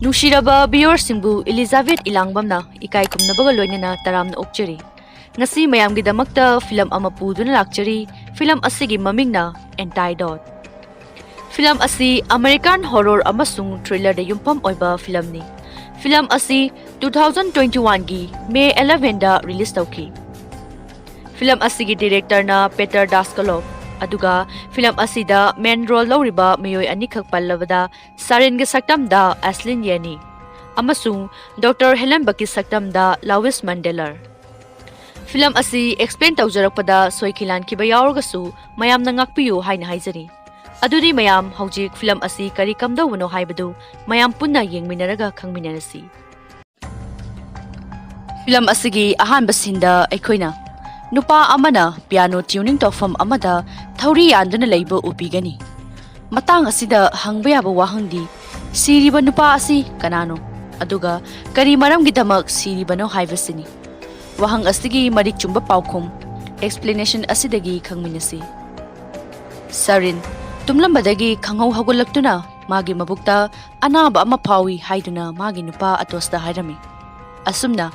Nushiraba Bior Singbu Elizabeth Ilangbamna Ikai Kumnabaga Loinana Taramna Okcheri Ngasi Mayamgidamakta film ama puduna lakchari film asigi mamingna Antidote Film asi American horror amasung thriller da yumpam oiba film ni Film asi 2021 gi May 11 da release tauki Film asigi director na Peter Daskalov aduga film asida main role lawriba miyoi anikhak pallabada Sarin gi saktam da Aslin Yani amasung Dr. Helen Baki saktam da Lewis Mandela Film asi explain tawjarakpada soikilan kiba yaurgasu mayam na ngakpiyu haina haijari adudi mayam haujik film asi kari kamdawno haibadu mayam punna yengminaraga khangminarasi Film asigi ahanba sinda aikoina Nupa amana piano tuning tofam amada thauri yanduna leiba upigani matang asida hangba yaba wahangdi siriba nupa asi kanano aduga kari maramgidamak siribano haibasini wahang asigi marik chumba paukhum explanation asidagi khangminasi Sarin tumlambadagi khangau hagulaktuna magi mabukta anaba ama phawi haiduna magi nupa atosda hairami asumna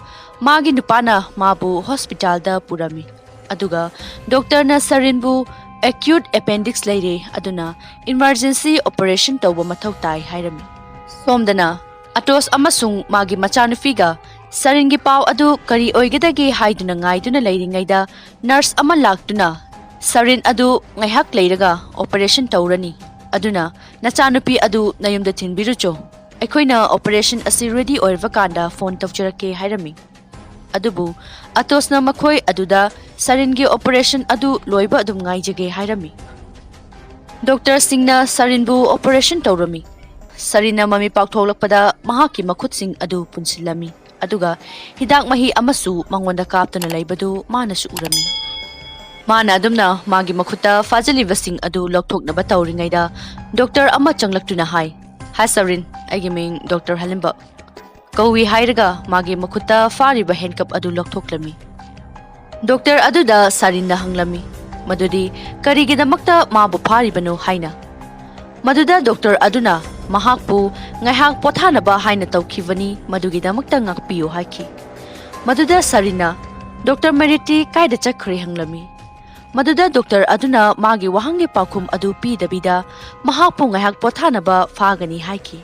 magi nupana mabu hospital da purami aduga doctor na Sarinbu acute appendix leire aduna emergency operation tawba mathau tai hairami somdana atos amasung magi machanufiga Saringi pau adu kari oigedagi haiduna ngaiduna leiringaida nurse ama laktuna Sarin adu ngaihak leiraga operation tawrani aduna nachanupi adu nayumda thinbirucho Ekoina operation asi ready oirva kanda phone tawchurake hairami adubu atosna makhoi aduda Saringi operation adu loiba adum ngaijage hairami Dr. Singna Sarinbu operation tawrami Sarina mami paktholakpada mahaki makhut sing adu punsilami aduga hidak mahi amasu mangonda kaptuna laibadu manasu urami Mana adumna magi makhuta fajaliba sing adu lokthoknaba tawringaida Dr. ama changlaktuna hai Hi Sarin, Agaming Dr. Halimba. Kawi hairaga magi makhuta fariba handcuff adu loktoklami. Dr. Aduda Sarin na hanglami. Madudi karigidamakta mabu faribano haina. Maduda Dr. Aduna mahakpu ngaihak pothanaba haina tawkhibani madugidamakta ngakpiyo haiki. Maduda Sarina Dr. Meriti kaida chakri hanglami. Maduda Dr. Aduna magi wahangi pakum adu pidabida mahakpu ngaihak pothanaba fagani haiki.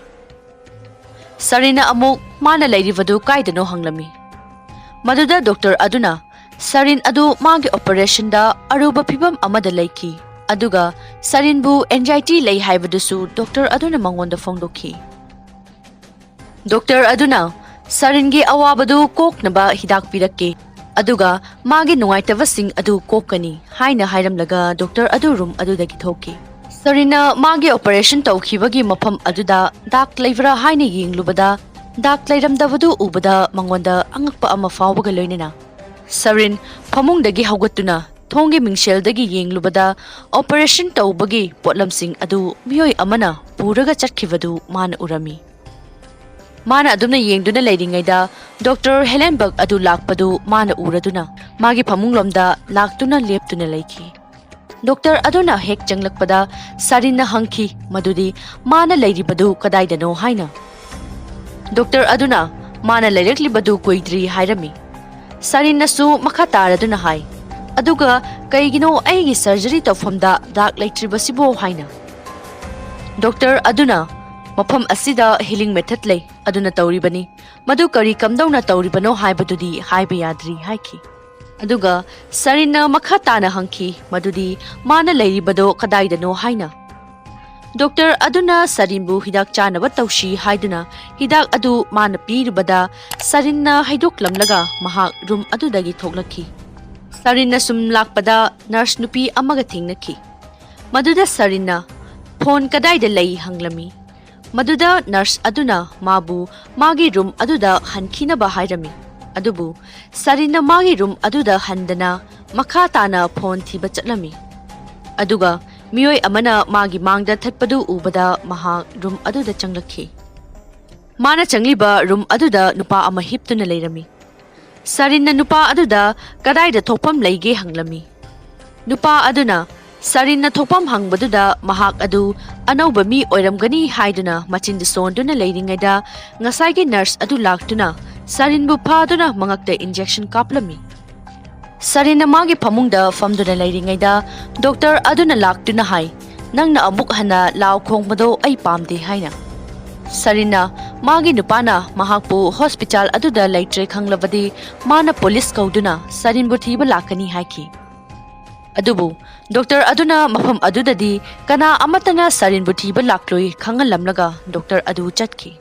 Sarina amuk mana lairivadu kaidano hanglami. Maduda Dr. Aduna Sarin adu magi operation da aruba pibam amada laiki. Aduga Sarinbu anxiety lay haibadusu Dr. Aduna mangonda fongdoki. Dr. Aduna Saringi awabadu koknaba hidak pirake. Aduga magi nungaitaba sing adu kokani haina hairamlaga Dr. Adu room adudagi thoki Sarina magi operation tawkhibagi mafam aduda dak leivra haina yenglubada dak leiramdavadu ubada mangonda angakpa ama fawbaga loinena Sarin phamungdagi haugatuna thongi mingseldagi yenglubada operation tawbagi potlamsing adu miyoi amana puraga chatkivadu mana urami Mana adumna yengduna leiringaida Dr. Helenberg adu lakpadu mana uraduna magi phamunglomda laktuna leptuna leiki Dr. Aduna hek changlakpada Sarinna hangki madudi mana leiribadu kadaidano haina Dr. Aduna mana leireklibadu koidri hairami Sarinna su makataraduna hai aduga kaigino aigi surgery tawfamda dak leitribasibo haina Dr. Aduna Mafam asida healing method lay aduna tawribani madu kari kamdawna tawribano haibadudi haiba yadri haiki aduga Sarina makhatana hangki madudi mana leiribado kadaidano haina Dr. Aduna Sarinbu hidak chanaba tawshi haiduna hidak adu mana piribada Sarinna haidoklamlaga mahak room adudagi thoklaki Sarinna sum lakpada nurse nupi amaga thingnaki maduda Sarinna phone kadaida lay hanglami Maduda nurse aduna mabu magi room aduda hankina ba hairami adubu Sarina magi room aduda handana makhatana phone thiba chatlami aduga miyoi amana magi mangda thatpadu ubada maha room aduda changlakhi mana changliba room aduda nupa ama hiptuna leirami Sarina nupa aduda kadaida thopam leige hanglami nupa aduna Sarinna thokpam hangbaduda mahak adu anauba mi oiramgani haiduna machinda sonduna leiringaida ngasaigi nurse adu laktuna Sarinbu phaduna mangakta injection kaplami. Sarinna magi phamungda famduna leiringaida doctor aduna laktuna hai nangna amuk hana law khongbado ai pamde haina. Sarinna magi nupana mahakpu hospital aduda leitre khanglabadi mana police kauduna Sarinbu thiba lakani haiki. Adubu doctor aduna mafam adudadi kana amatana Sarinbu thiba lakloi khangalamlaga doctor adu chatki.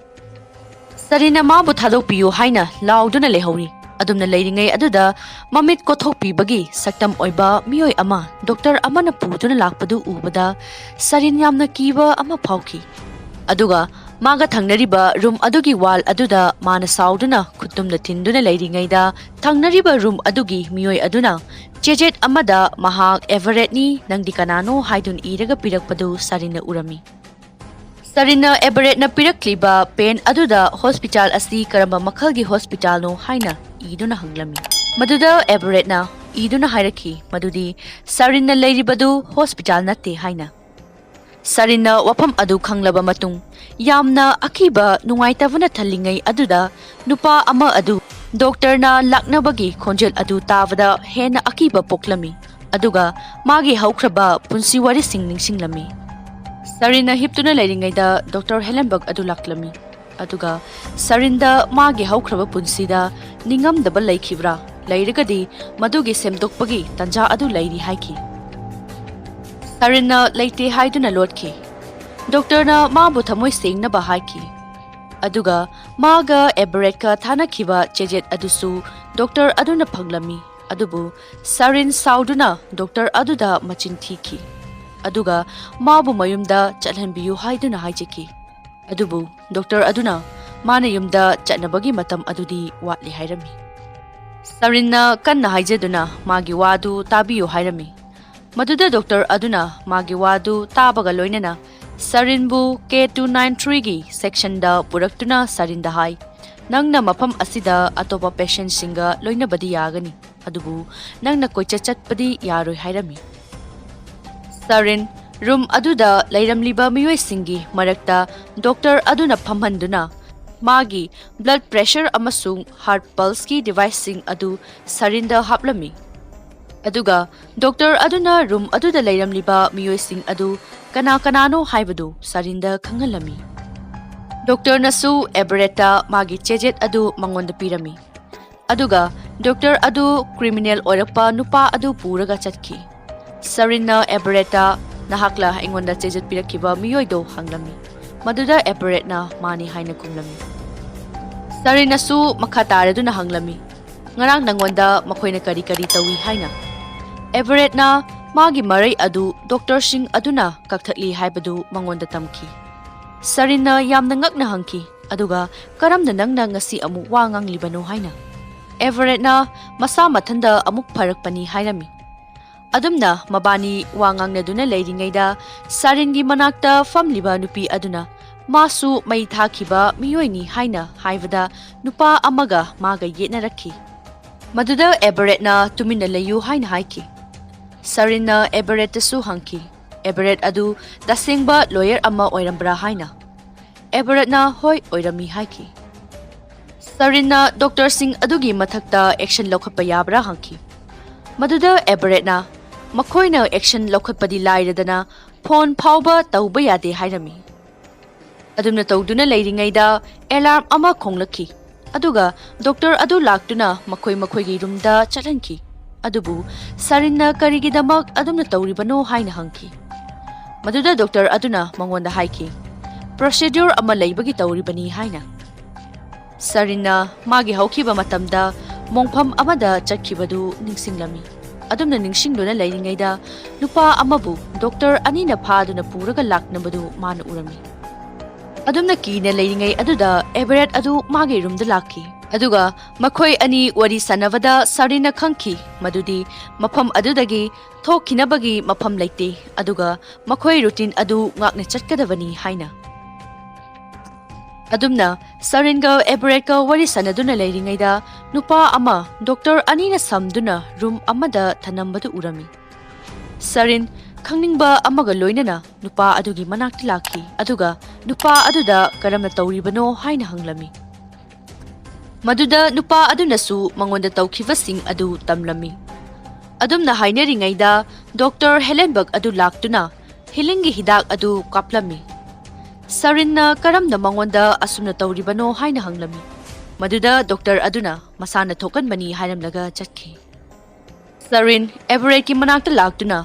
Sarinna mabu thadokpiyu haina lauduna lehori adumna leiringai aduda mamit kothokpibagi saktam oiba mioi ama doctor amana puduna lakpadu ubada Sarin yamna kiba ama phauki. Aduga maga thangnariba room adugi wall aduda mana sauduna khutumna thinduna leiringaida thangnariba room adugi mioi aduna chejet amada mahak Everett ni nangdi kanano haidun iraga pirakpadu Sarinna urami. Sarinna Everett na pirakliba pen aduda hospital asi karamba makhalgi hospital no haina iduna hanglami. Maduda Everett na iduna hairaki madudi Sarinna leiribadu hospital natte haina. Sarinna wapam adu khanglaba matung yamna akiba nungaitavana thallingai aduda nupa ama adu doctor na laknabagi khonjel adu tavada hena akiba poklami aduga magi haukraba punsi wari singninglami. Sarinna hiptuna leiringaida Dr. Hellenberg adu laklami aduga Sarinda magi haukraba punsida ningamdaba leikhibra leiragadi madugi semdokpagi tanja adu leiri haiki. Sarinna leite haiduna lotki doctor na mabu thamoi sengnaba haiki aduga maga Everett ka thanakhiba chejet adusu doctor aduna phanglami adubu Sarin sauduna doctor aduda machin thiki aduga mabu mayumda chalhanbiyu haiduna haijeki adubu doctor aduna mana yumda chatnabagi matam adudi watli hairami. Sarinna kanna haijeduna magi wadu tabiyu hairami maduda doctor aduna magi wadu tabaga loinana Sarinbu K293 gi section da puraktuna Sarinda hai nangna mafam asida atopa patient singa loina badi yagani adubu nangna koicha chatpadi yaroi hairami. Sarin room aduda leiramliba miyoi singi marakta doctor aduna phamhanduna magi blood pressure amasung heart pulse ki device sing adu Sarinda haplami aduga doctor aduna room aduda leiramliba miyoi sing adu kana kanano haibadu Sarinda khangalami. Doctor nasu Everetta magi chejet adu mangonda pirami aduga doctor adu criminal oirakpa nupa adu puraga chatki. Sarinna Everetta nahakla ingonda chejet pirakiba miyoido hanglami maduda Everett na mani haina kumlami. Sarinna su makataraduna hanglami ngarang nangonda makoina kari kari tawi haina. Everett na magi marai adu doctor sing aduna kakthakli haibadu mangonda tamki. Sarinna yamna ngakna hangki aduga karamna nangna ngasi amuk wa nganglibano haina. Everett na masa mathanda amuk pharakpani hairami adumna mabani wa ngangnaduna leiringaida Saringi manakta famliba nupi aduna masu mai thakhiba miyoini haina haivada nupa amaga maga yetna rakhi maduda Everett na tumina leyu haina haiki. Sarinna Everett su hangki Everett adu dasengba lawyer ama oirambra haina Everett na hoi oirami haiki. Sarinna doctor sing adugi mathakta action lokhatpa yabra hangki maduda Everett na makoina action lokhatpadi lairadana phone phauba tauba yade hairami adumna tawduna leiringaida alarm ama khonglakhi aduga doctor adu laktuna makoi gi roomda chalhanki adubu Sarinna karigidamak adumna tawribano haina hangki maduda doctor aduna mangonda haiki procedure ama leibagi tawribani haina. Sarinna magi haukiba matamda mongpham amada chakhibadu ningsinglami adumna ningsingduna leiringaida nupa amabu doctor anina phaduna puraga laknabadu mana urami adumna kina leiringai aduda Everett adu magi roomda lakhi aduga makhoi ani wari sanavada Sarinna khangki madudi mafam adudagi thokhinabagi mafam leite aduga makhoi routine adu ngakna chatkadabani haina. Adumna Saringa Everett ka wari sanaduna leiringaida nupa ama doctor anina samduna room amada thanambadu urami. Sarin khangningba amaga loinana nupa adugi manakti lakhi aduga nupa aduda karamna tawribano haina hanglami maduda nupa adunasu mangonda tawkhibasing adu tamlami adumna hainaringaida Dr. Helenberg adu laktuna hilingi hidak adu kaplami sarinna karamna mangonda asumna tawribano haina hanglami maduda Dr. aduna masana thokanbani hairamlaga chatki sarin Everett ki manakta laktuna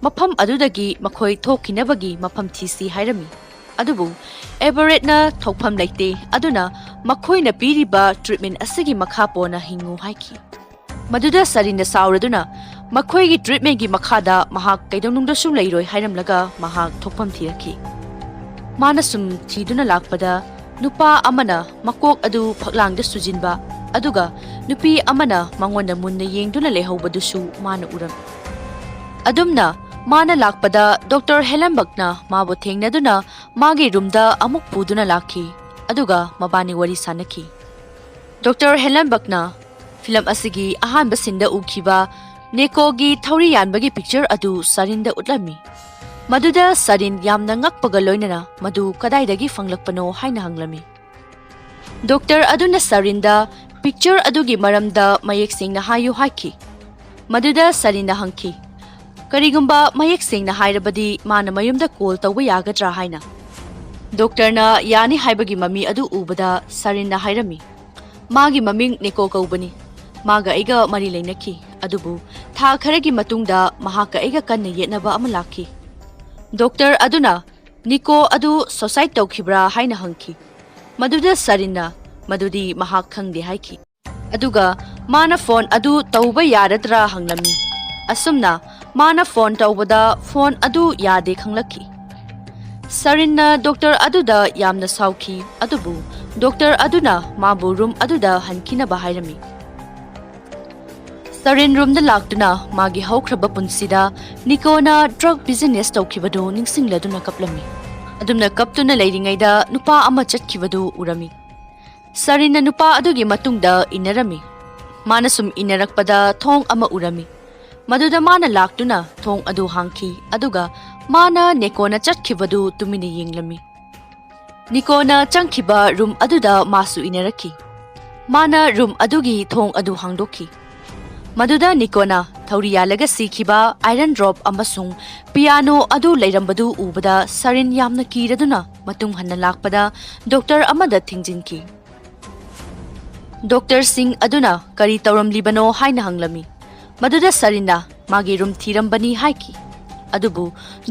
mafam adudagi makhoi thokhinabagi mafam thisi hairami adubu Everett na thokpham laite aduna makhoi na piriba treatment asigi makha pona hingu haiki maduda sarin na sauraduna makhoi gi treatment gi makhada mahak kaidonung da su leiroi hairamlaga mahak thokpham thiraki manasum thiduna lakpada nupa amana makok adu phaklang da sujinba aduga nupi amana mangonda munna yengduna lehaubadusu mana uram adumna mana lakpada Dr. Helenbergna mabu thengnaduna magi roomda amuk puduna lakhi aduga mabani wari sanaki Dr. Helenbergna film asigi ahanba sinda ukhiba nekogi thauri yanbagi picture adu sarinda utlami maduda sarin yamna ngakpaga loinana madu kadaidagi fanglakpano haina hanglami Dr. aduna sarinda picture adugi maramda mayek singna hayu haiki maduda sarinda hangki Karigumba mayek singna hairabadi mana mayumda call tawba yagadra haina Doctor na yani haibagi mami adu ubada sarinna hairami magi maming neko kaubani maga aiga mari leinaki adubu tha kharagi matungda mahaka aiga kanna yetnaba amalaki Doctor aduna niko adu society tawkhibra haina hangki maduda sarinna madudi mahak khangde haiki aduga mana phone adu tawba yaradra hanglami asumna mana phone tawbada phone adu yade khanglaki sarinna Dr. aduda yamna sauki adubu Dr. aduna mabu room aduda hankina bahairami sarin room da laktuna magi haukraba punsida nikona drug business tawkhibadu ningsingladuna kaplami adumna kaptuna leiringaida nupa ama chatkibadu urami sarinna nupa adugi matungda inarami manasum inarakpada thong ama urami maduda mana laktuna thong adu hangki aduga mana nekona chatkibadu tumini yenglami nikona changkhiba room aduda masu inaraki mana room adugi thong adu hangdoki maduda nikona thauriya laga sikhiba iron drop amasung piano adu leirambadu ubada sarin yamna kiraduna matung hanna lakpada Dr. amada thingjinki Dr. Singh aduna kari tawramlibano haina hanglami maduda sarinna magi room thirambani haiki adubu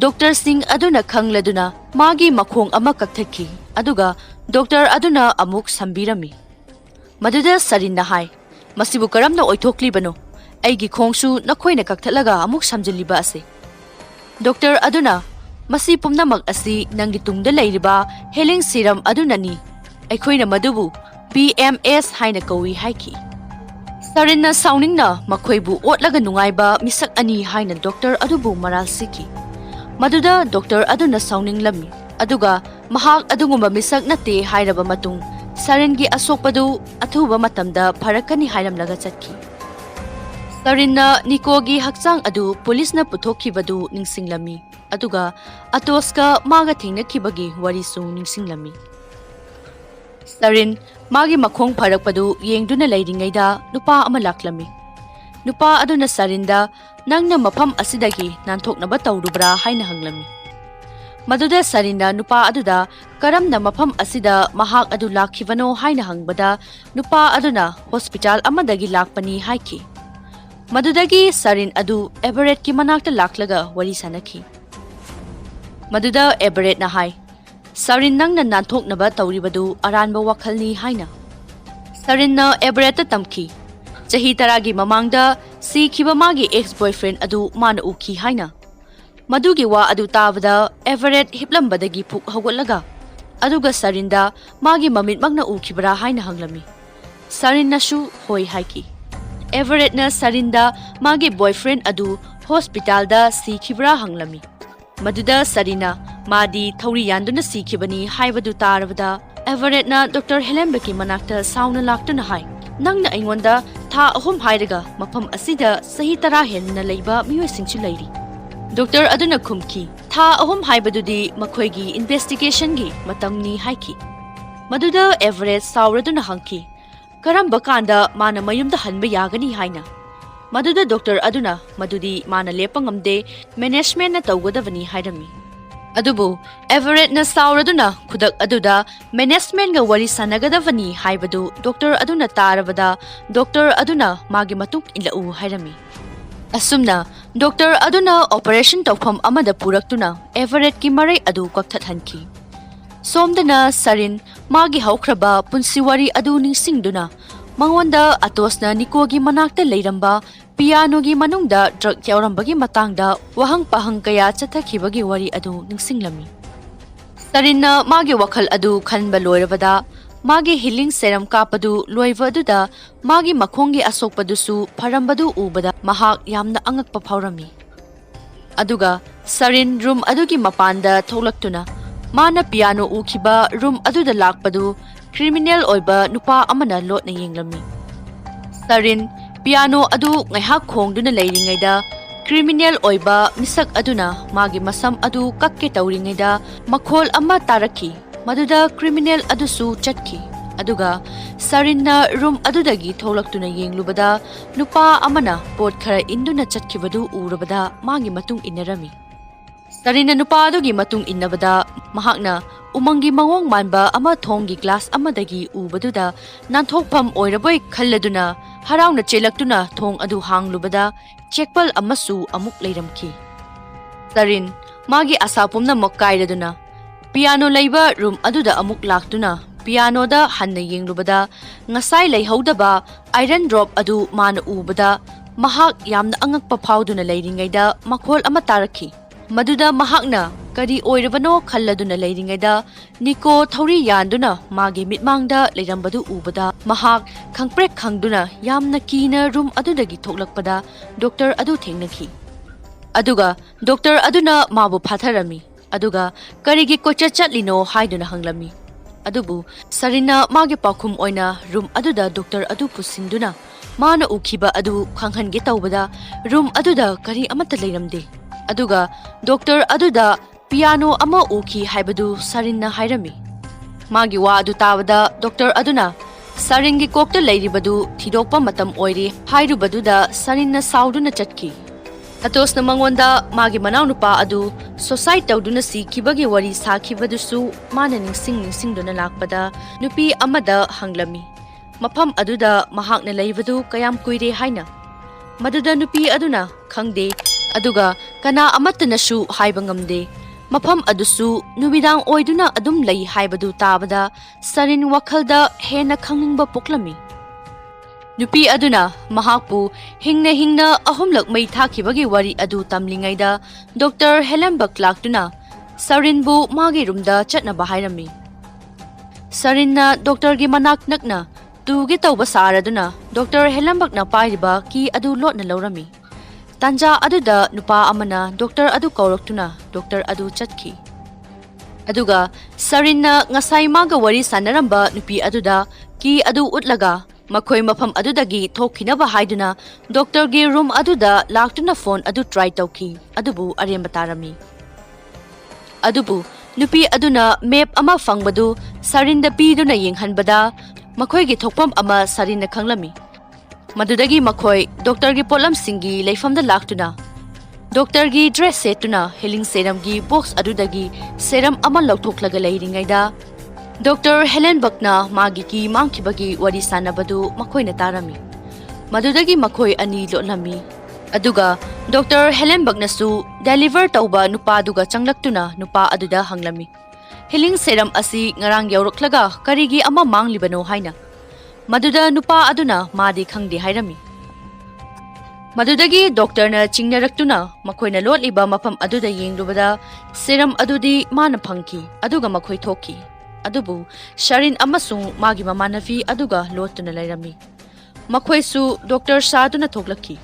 Dr. Singh aduna khangladuna magi makhong ama kakthaki aduga Dr. aduna amuk sambirami maduda sarinna hai masibu karamna oithokli aigi khongsu nakhoina kakthlaga amuk samjiliba ase Dr. aduna masi pumnamak asi nangi tungda leiriba healing serum adunani aikhoina madubu BMS haina kawi haiki sarinna sauningna makhoibu otlaga nungaiba misak ani haina Dr. adubu maral siki maduda Dr. aduna sauning lami aduga mahak adungumba misak nate hairaba matung saringi asokpadu athuba matamda pharakani hairamlaga chatki sarinna nikogi hakchang adu police na puthokhibadu ningsinglami aduga atoska maga thengnakibagi warisu ningsinglami sarin magi makhong pharakpadu yengduna leiringaida nupa ama laklami nupa aduna sarinda nangna mafam asidagi nanthoknaba tawrubra haina hanglami maduda sarinda nupa aduda karamna mafam asida mahak adu lakhibano haina hangbada nupa aduna hospital amadagi lakpani haiki madudagi sarin adu Everett ki manakta laklaga wari sanaki maduda Everett na hai sarin nangna nanthoknaba tawribadu aranba wakhalni haina sarinna Everett tamki chahi taragi mamangda sikhiba magi ex boyfriend adu mana ukhi haina madugi wa adu tabada Everett hiplambadagi phuk hawgolaga aduga sarinda magi mamit magna ukhibra haina hanglami sarinna shu hoi haiki Everett na sarinda magi boyfriend adu hospital da sikhibra hanglami maduda sarina madi thauri yanduna sikhibani haibadu tarabada Everett na Dr. Helenberg ki manakta sauna laktuna hai nangna aingonda tha ahum hairaga mafam asida sahi tara henna leiba mioi singchu leiri Doctor aduna khumki. Tha ahum haibadudi makhoigi investigation gi matamni haiki. Maduda Everett sauraduna hangki. Karamba kanda mana mayumda hanba yagani haina. Maduda Doctor aduna madudi mana lepangamde management na tawgadavani hairami. Adubu Everett na sauraduna kudak aduda management ga wari sanagadavani haibadu Doctor aduna tarabada Doctor aduna magi matung inlau hairami. Asumna Doctor aduna operation tawpham amada puraktuna Everett ki marai adu kakthathanki. Somdana Sarin magi haukraba punsiwari adu ningsingduna mangonda atosna Nikogi manakta leiramba piano gi manungda drug yaurambagi matangda wahang pahang kaya chathakibagi wari adu ningsinglami. Sarinna magi wakhal adu khanba loirabada magi healing serum kapadu loiva aduda magi makhongi asokpadusu pharambadu ubada mahak yamna angakpa phawrami. Aduga Sarin room adugi mapanda tholaktuna mana piano ukiba room aduda lakpadu criminal oiba nupa amana lotna yenglami. Sarin piano adu ngaihak khongduna leiringaida criminal oiba misak aduna magi masam adu kakke tawringaida makhol ama taraki maduda criminal adusu chatki. Aduga Sarinna room adudagi tholaktuna yenglubada nupa amana pot khara induna chatkibadu urabada magi matung inarami. Sarinna nupa adugi matung innabada mahakna umangi mawong manba ama thonggi glass amadagi ubaduda nanthokpham oiraboi khalladuna harauna chelaktuna thong adu hanglubada chekpal amasu amuk leiramki. Sarin magi asapumna mokkairaduna piano leiba room aduda amuk laktuna piano da hanna yenglubada ngasai leihodaba iron drop adu mana ubada mahak yamna angakpa phawduna leiringaida makhol ama taraki. Maduda mahakna kari oirabano khalladuna leiringaida Niko thauri yanduna magi mitmangda leirambadu ubada mahak khangprek khangduna yamna kina room adudagi thoklakpada Doctor adu thengnaki. Aduga Doctor aduna mabu phatharami. Aduga karigi kocha chatlino haiduna hanglami. Adubu Sarinna magi pakhum oina room aduda Doctor adu pusinduna mana ukiba adu khanghange tawbada room aduda kari amata leiramde. Aduga Doctor aduda piano ama uki haibadu Sarinna hairami. Magi wa adu tabada Doctor aduna Saringi kokta leiribadu thidokpa matam oiri hairubaduda Sarinna sauduna chatki. Atosna mangonda magi manau nupa adu society tawduna sikibagi wari sakhibadusu mana ningsingduna lakpada nupi amada hanglami. Mafam aduda mahakna leibadu kayam kuire haina. Maduda nupi aduna khangde aduga kana amatanasu haiba ngamde. Mafam adusu numidang oiduna adum lei haibadu tabada Sarin wakhalda hena khangningba poklami. Nupi aduna mahakpu hingna ahumlak mai thakibagi wari adu tamlingaida Dr. Hellenbach laktuna Sarinbu magi rumda chatnaba hairami. Sarinna Dr. gi manak nakna tugi tawba saraduna Dr. Hellenbach na pairiba ki adu lotna laurami. Tanja aduda nupa amana Doctor adu kauraktuna Doctor adu chatki. Aduga Sarinna ngasai maga wari sanaramba nupi aduda ki adu utlaga makhoi mafam adudagi thokhinaba haiduna Doctor gi room aduda laktuna phone adu try tawki adubu aremba tarami. Adubu nupi aduna map ama fangbadu Sarinda piduna yenghanbada makhoi gi thokpam ama Sarinna khanglami. Madudagi makhoi Doctor gi polam singi leifamda laktuna Doctor gi dress setuna healing serum gi box adudagi serum ama lauthoklaga leiringaida Dr. Hellenbach na magi ki mangkibagi wari sanabadu makhoi na tarami. Madudagi makhoi ani lolami. Aduga Dr. Hellenbach na su deliver tauba nupa aduga changlaktuna nupa aduda hanglami. Healing serum asi ngarang yauraklaga karigi ama manglibano haina. Maduda nupa aduna madi khangdi hairami. Madudagi Doctor na chingnaраktuna makhoi na lotliba mafam aduda yenglubada serum adudi mana phangki aduga makhoi thoki. Adubu Sarin amasung magi mamanavi aduga lotuna lairami. Makhoi su Doctor saduna thoklaki.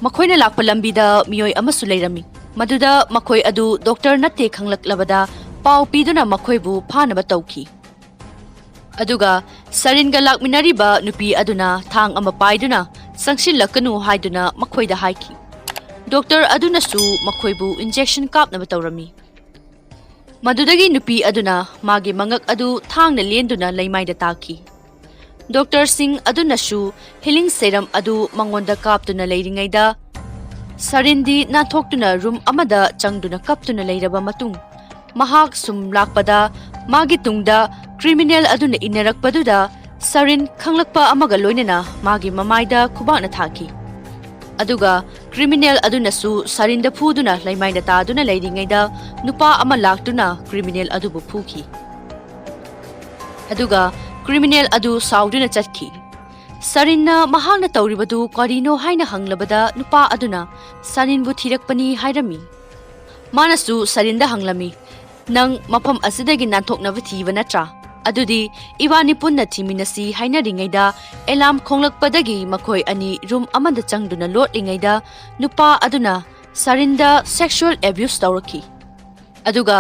Makhoi na lakpa lambida miyoi amasu lairami. Maduda makhoi adu Doctor natte khanglaklabada pau piduna makhoi bu phanaba tawki. Aduga Sarin ga lakminariba nupi aduna thang ama paiduna sangsilakanu haiduna makhoida haiki. Doctor adunasu makoibu injection kapnaba tawrami. Madudagi nupi aduna magi mangak adu thangna lenduna leimaida taki. Doctor Singh adunasu healing serum adu mangonda kaptuna leiringaida sarindi nathoktuna room amada changduna kaptuna leiraba matung mahak sum lakpada magi tungda criminal aduna inarakpaduda sarin khanglakpa amaga loinena magi mamaida khubana thaki. Aduga criminal adunasu sarinda phuduna leimaida taduna leiringaida nupa ama laktuna criminal adubu phuki. Aduga criminal adu sauduna chatki. Sarinna mahangna tawribadu karino haina hanglabada nupa aduna sarinbu thirakpani hairami. Manasu sarinda hanglami nang mafam asidagi nanthoknaba thiba natra. Adudi ibani punna thiminasi hainaringaida elam khonglakpadagi makhoi ani room amanda changduna lotlingaida nupa aduna sarinda sexual abuse tawraki. Aduga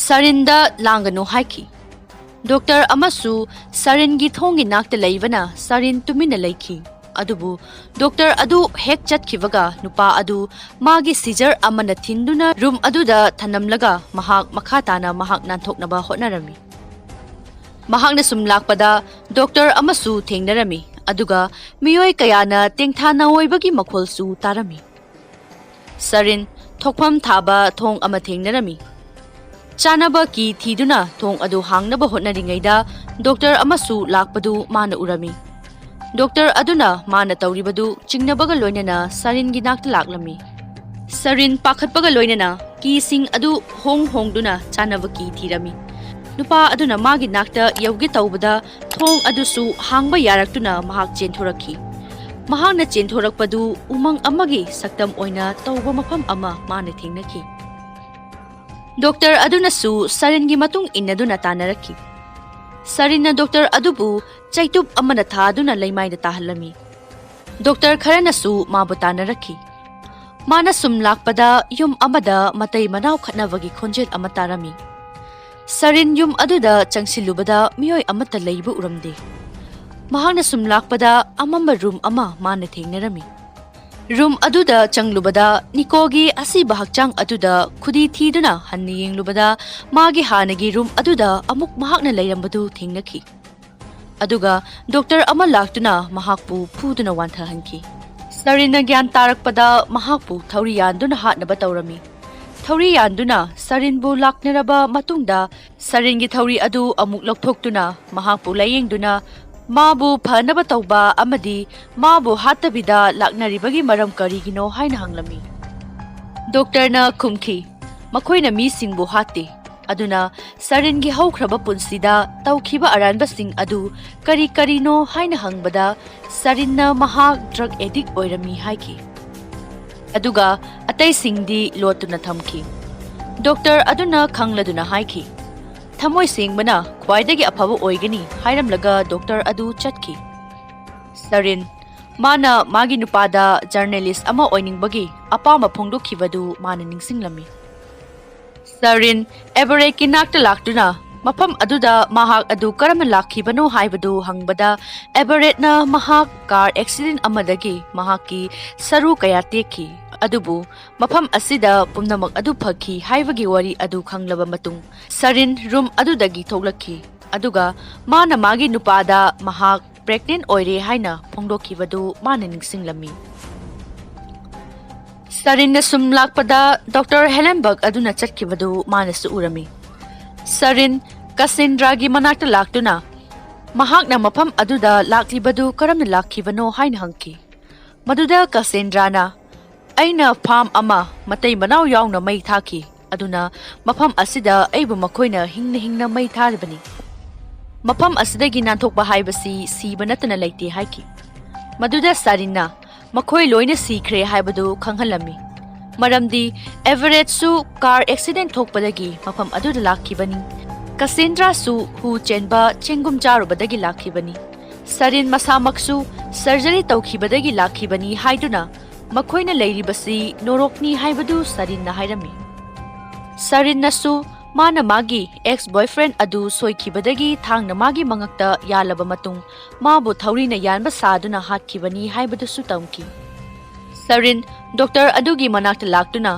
sarinda langano haiki. Doctor amasu saringi thongi nakta leibana sarin tumina leiki. Adubu doctor adu hek chatkivaga nupa adu magi seizure amana thinduna room aduda thanamlaga mahak makhatana mahak nanthoknaba hotnarami. Mahakna sumlakpada doctor amasu thengnarami aduga miyoi kayana tengthana oibagi makholsu tarami. Sarin thokpham thaba thong ama thengnarami. Chanaba ki thiduna thong adu hangnaba hotnaringaida doctor amasu lakpadu mana urami. Doctor aduna mana tawribadu chingnabaga loinana sarin gi nakta laklami. Sarin pakhatpaga loinana ki sing adu hongduna chanaba ki thirami. Nupa aduna magi nakta yaugi tawbada thong adusu hangba yaraktuna mahak chenthoraki. Mahakna chenthorakpadu umang amagi saktam oina tawba mafam ama mana thengnaki. Doctor adunasu saringi matung innaduna tanaraki. Sarinna doctor adubu chaitup amana thaduna leimaida tahalami. Doctor kharanasu mabu tanaraki. Mana sumlakpada yum amada matai manau khatnawagi khonjel amatarami. Sarin yum aduda changsilubada miyoi amata leibu uramde. Mahakna sumlakpada amamba room ama mana thengnarami. Room aduda changlubada nikogi asiba hakchang aduda khudi thiduna hanni yenglubada magi hanagi room aduda amuk mahakna leirambadu thengnaki. Aduga doctor ama laktuna mahakpu phuduna wanthahanki. Sarina gyan tarakpada mahakpu thauri yanduna hatnaba tawrami. Thauri yanduna sarinbu laknaraba matungda saringi thauri adu amuk lokthokduna mahakpu layengduna mabu phanaba tawba amadi mabu hatabida laknaribagi maram karigino haina hanglami. Doctor na khumki makhoina mi singbu hatti aduna saringi haukraba punsida tawkhiba aranba sing adu kari karino haina hangbada sarinna mahak drug addict oirami haiki. Aduga atay singdi lotuna thamki. Doctor aduna khangladuna haiki. Thamoi singbana khwaidagi afaba oigani hairamlaga doctor adu chatki. Sarin mana magi nupada journalist ama oiningbagi apama phongdokhibadu mana ningsinglami. Sarin evereki nakta laktuna mafam aduda mahak adu karamna lakhibano haibadu hangbada everetna mahak car accident amadagi mahaki saru kaya teki. Adubu mafam asida pumnamak adu phaki haibagi wari adu khanglaba matung sarin room adudagi thoklakhi. Aduga mana magi nupada mahak pregnant oire haina phongdokhibadu mana ningsinglami. Sarin na sumlakpada Dr. Hellenberg aduna chatkibadu manasu urami. Sarin Cassandra-gi manakta laktuna mahakna mafam aduda laklibadu karamna lakhibano haina hangki. Maduda Cassandra-na aina farm ama matai manau yauna mai thaki aduna mafam asida aibu makhoina hingna mai tharibani. Mafam asidagi nanthokpa haibasi siba natana leite haiki. Maduda Sarinna makhoi loina sikhre haibadu khanghalami. Maramdi Everett su car accident thokpadagi mafam aduda lakhibani. Cassandra su hu chenba chengum jarubadagi lakhibani. Sarin masamaksu surgery tawkhibadagi lakhibani haiduna makhoina leiribasi norokni haibadu sarinna hairami. Sarinnasu mana magi ex-boyfriend adu soikhibadagi thangna magi mangakta yalaba matung mabu thaurina yanba saduna hatkibani haibadu su tamki. Sarin Doctor adugi manakta laktuna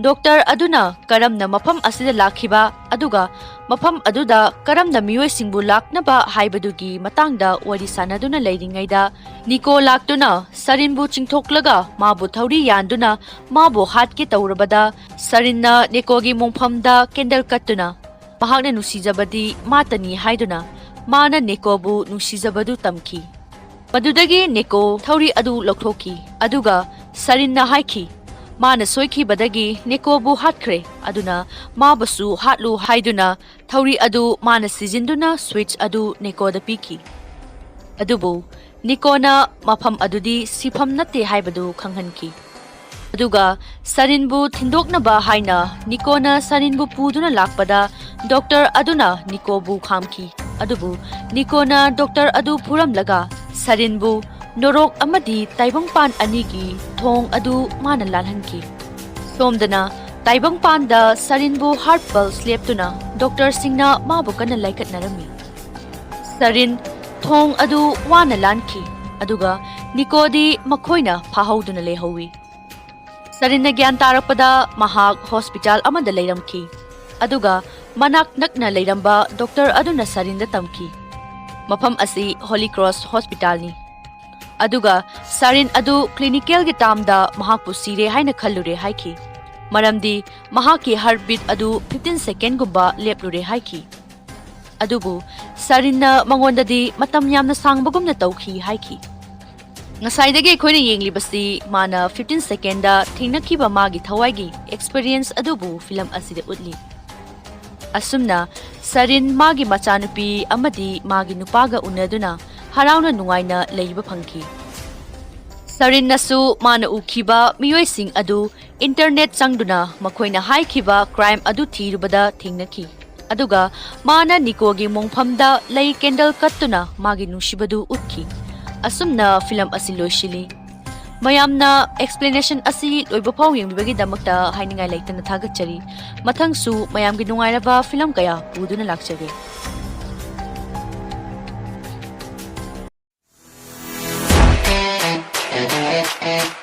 Doctor aduna karamna mafam asida lakhiba aduga mafam aduda karamna miyoi singbu laknaba haibadugi matangda wari sanaduna leiringaida Niko laktuna Sarinbu chingthoklaga mabu thauri yanduna mabu hatke taurabada Sarinna Nikogi mongphamda candle kattuna mahakna nusijabadi matani haiduna mana Nikobu nusijabadu tamki Madudagi Niko thauri adu lokhoki aduga Sarinna haiki Mana soiki badagi Nikobu hatkre aduna mabasu hatlu haiduna thauri adu mana sijinduna switch adu Nikoda piki adubu Nikona mafam adudi sifam natte haibadu khanghanki aduga Sarinbu thindoknaba haina Nikona Sarinbu puduna lakpada Doctor aduna Nikobu khamki adubu Nikona Doctor adu puramlaga Sarinbu Norok amadi Taibangpan anigi thong adu mana lalhanki somdana Taibangpanda Sarinbu heart pulse leptuna Doctor Singna mabu kana laikat narami Sarin thong adu wana lanki aduga Nikodi makhoina phahauduna lehawi Sarinna gyan tarapada mahak hospital amada leiramki aduga manak nakna leiramba Doctor aduna Sarinda tamki mafam asi Holy Cross Hospital ni aduga Sarin adu clinical gi tamda mahakpu sire haina khallure haiki maramdi mahaki heartbeat adu 15 second gumba leplure haiki adubu Sarinna mangondadi matam yamna sangbagumna tawki haiki ngasaidagi khoina yenglibasi mana 15 second da thingnakhiba magi thawai experience adubu film asida utli asumna Sarin magi machanupi amadi magi nupaga unaduna harauna nungaina leiba phangki Sarin nasu mana ukhiba miyoi sing adu internet changduna makhoina haikhiba crime adu thirubada thingnaki aduga mana Nikogi mongphamda lei candle kattuna magi nushibadu utkhi asumna film asi loishili mayamna explanation asi loiba phaw yengbagi damakta hainingai leitana thagachari mathangsu mayamgi nungairaba film kaya puduna lakchage and